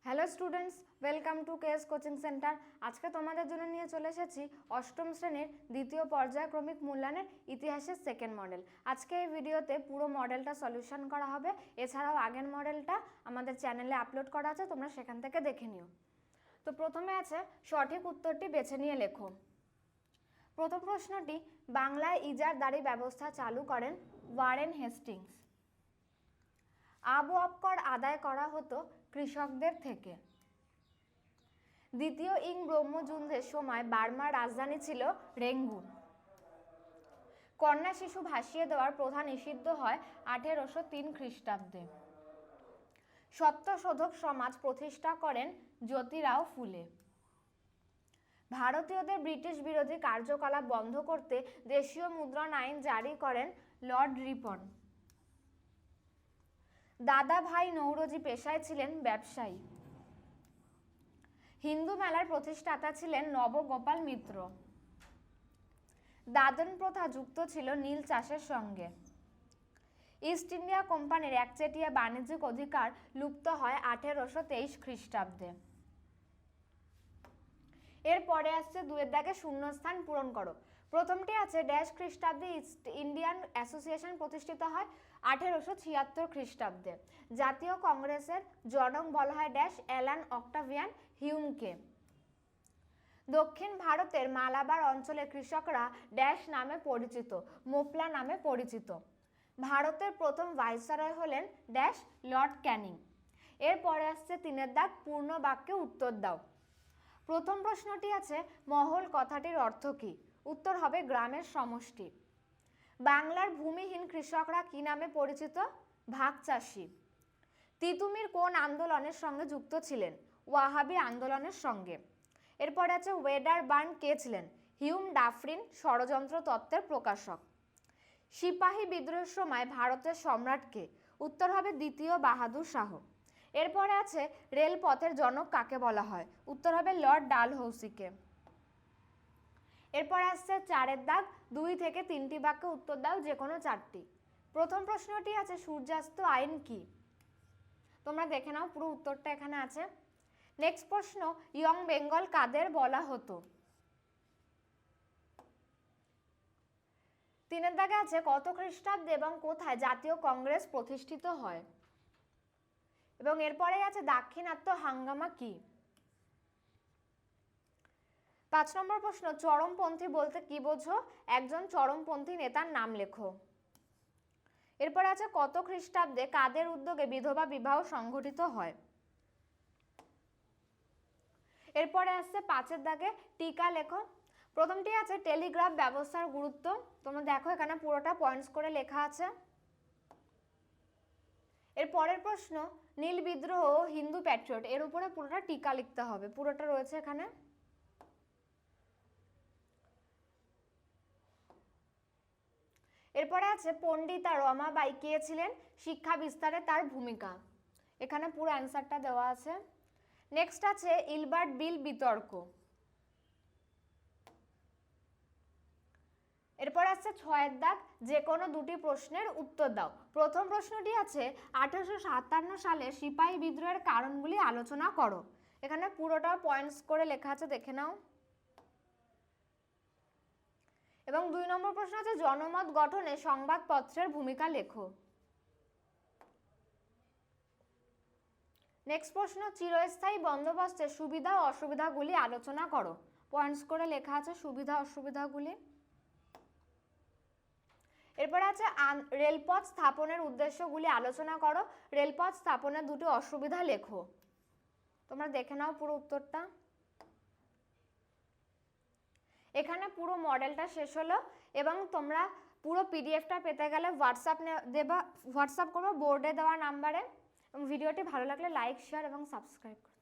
Hello students, welcome to KS coaching centre. আজকে তোমাদের জন্য নিয়ে চলে এসেছি অষ্টম শ্রেণীর দ্বিতীয় পর্যায়ক্রমিক মূল্যায়নের ইতিহাসের সেকেন্ড মডেল। আজকে এই ভিডিওতে পুরো মডেলটা সলিউশন করা হবে। এছাড়াও আগের মডেলটা আমাদের চ্যানেলে আপলোড করা আছে, তোমরা সেখান থেকে দেখে নিও। তো প্রথমে আছে সঠিক উত্তরটি বেছে নিয়ে লেখো। প্রথম প্রশ্নটি, বাংলায় ইজারদারি ব্যবস্থা চালু করেন ওয়ারেন হেস্টিংস। আবওয়াব কর আদায় করা হতো কৃষকদের থেকে। দ্বিতীয় ইং ব্রহ্মযুদ্ধের সময় বার্মার রাজধানী ছিল রেঙ্গুন। কন্যা শিশু ভাসিয়ে দেওয়ার প্রথা নিষিদ্ধ হয় 1803 খ্রিস্টাব্দে। সত্যশোধক সমাজ প্রতিষ্ঠা করেন জ্যোতিরাও ফুলে। ভারতীয়দের ব্রিটিশ বিরোধী কার্যকলাপ বন্ধ করতে দেশীয় মুদ্রণ আইন জারি করেন লর্ড রিপন। দাদাভাই নৌরোজি পেশায় ছিলেন ব্যবসায়ী। হিন্দু মেলার প্রতিষ্ঠাতা ছিলেন নবগোপাল মিত্র। দাদন প্রথা যুক্ত ছিল নীল চাষের সঙ্গে। ইস্ট ইন্ডিয়া কোম্পানির একচেটিয়া বাণিজ্যিক অধিকার লুপ্ত হয় 1823 খ্রিস্টাব্দে। এরপরে আসছে দুয়ের দাগে শূন্যস্থান পূরণ করো। প্রথমটি আছে ড্যাশ খ্রিস্টাব্দে ইস্ট ইন্ডিয়ান অ্যাসোসিয়েশন প্রতিষ্ঠিত হয় 1876 খ্রিস্টাব্দে। জাতীয় কংগ্রেসের জনক বলা হয় ড্যাশ অ্যালান অক্টাভিয়ান হিউমকে। দক্ষিণ ভারতের মালাবার অঞ্চলের কৃষকরা ড্যাশ নামে পরিচিত, মোপলা নামে পরিচিত। ভারতের প্রথম ভাইসরয় হলেন ড্যাশ লর্ড ক্যানিং। এরপরে আসছে তিনের দাগ পূর্ণ বাক্যে উত্তর দাও। প্রথম প্রশ্নটি আছে মহল কথাটির অর্থ কী? উত্তর হবে গ্রামের সমষ্টি। বাংলার ভূমিহীন কৃষকরা কি নামে পরিচিত? ভাগ চাষি। তিতুমির কোন আন্দোলনের সঙ্গে যুক্ত ছিলেন? ওয়াহাবি আন্দোলনের সঙ্গে। এরপরে আছে ওয়েডার বার্ন কে ছিলেন? হিউম ডাফরিন ষড়যন্ত্র তত্ত্বের প্রকাশক। সিপাহী বিদ্রোহের সময় ভারতের সম্রাটকে? উত্তর হবে দ্বিতীয় বাহাদুর শাহ। এরপরে আছে রেলপথের জনক কাকে বলা হয়? উত্তর হবে লর্ড ডালহৌসিকে। এরপর আসছে চারের দাগ 2 থেকে 3টি বাক্যে উত্তর দাও, যে কোনো 4টি। প্রথম প্রশ্নটি আছে সূর্যাস্ত আইন কি? তোমরা দেখে নাও, পুরো উত্তরটা এখানে আছে। নেক্সট প্রশ্ন, ইয়ং বেঙ্গল কাদের বলা হতো? 3এর দাগে আছে কত খ্রিস্টাব্দে এবং কোথায় জাতীয় কংগ্রেস প্রতিষ্ঠিত হয়? এবং এরপরে আছে দাক্ষিণাত্য হাঙ্গামা কি? 5 নম্বর প্রশ্ন, চরমপন্থী বলতে কি বোঝো? একজন চরমপন্থী নেতার নাম লেখো। এরপরে আছে কত খ্রিস্টাব্দে কাদের উদ্যোগে বিধবা বিবাহ সংঘটিত হয়? এরপরে আসছে 5এর দাগে টিকা লেখো। প্রথমটি আছে টেলিগ্রাফ ব্যবস্থার গুরুত্ব। তোমরা দেখো এখানে পুরোটা পয়েন্টস করে লেখা আছে। এর পরের প্রশ্ন, নীল বিদ্রোহ ও হিন্দু প্যাট্রিয়ট, এর উপরে পুরোটা টিকা লিখতে হবে, পুরোটা রয়েছে এখানে। এরপরে আছে পণ্ডিতা রমাবাই কে ছিলেন? শিক্ষা বিস্তারে তার ভূমিকা। এখানে পুরো অ্যান্সারটা দেওয়া আছে। নেক্সট আছে ইলবার্ট বিল বিতর্ক। এরপর আছে 6এর দাগ যে কোনো 2টি প্রশ্নের উত্তর দাও। প্রথম প্রশ্নটি আছে 1857 সালে সিপাহী বিদ্রোহের কারণগুলি আলোচনা করো। এখানে পুরোটা পয়েন্টস করে লেখা আছে, দেখে নাও। এবং 2 নম্বর প্রশ্ন আছে জনমত গঠনে সংবাদপত্রের ভূমিকা লেখো। নেক্সট প্রশ্ন, চিরস্থায়ী বন্দোবস্তের সুবিধা ও অসুবিধাগুলি আলোচনা করো। পয়েন্টস করে লেখা আছে সুবিধা অসুবিধাগুলি। এরপরে আছে রেলপথ স্থাপনের উদ্দেশ্যগুলি আলোচনা করো। রেলপথ স্থাপনের 2টি অসুবিধা লেখো। তোমরা দেখে নাও পুরো উত্তরটা। এখানে পুরো মডেলটা শেষ হলো। এবং তোমরা পুরো পিডিএফটা পেতে গেলে হোয়াটসঅ্যাপ করবো বোর্ডে দেওয়া নাম্বারে। এবং ভিডিওটি ভালো লাগলে লাইক, শেয়ার এবং সাবস্ক্রাইব করো।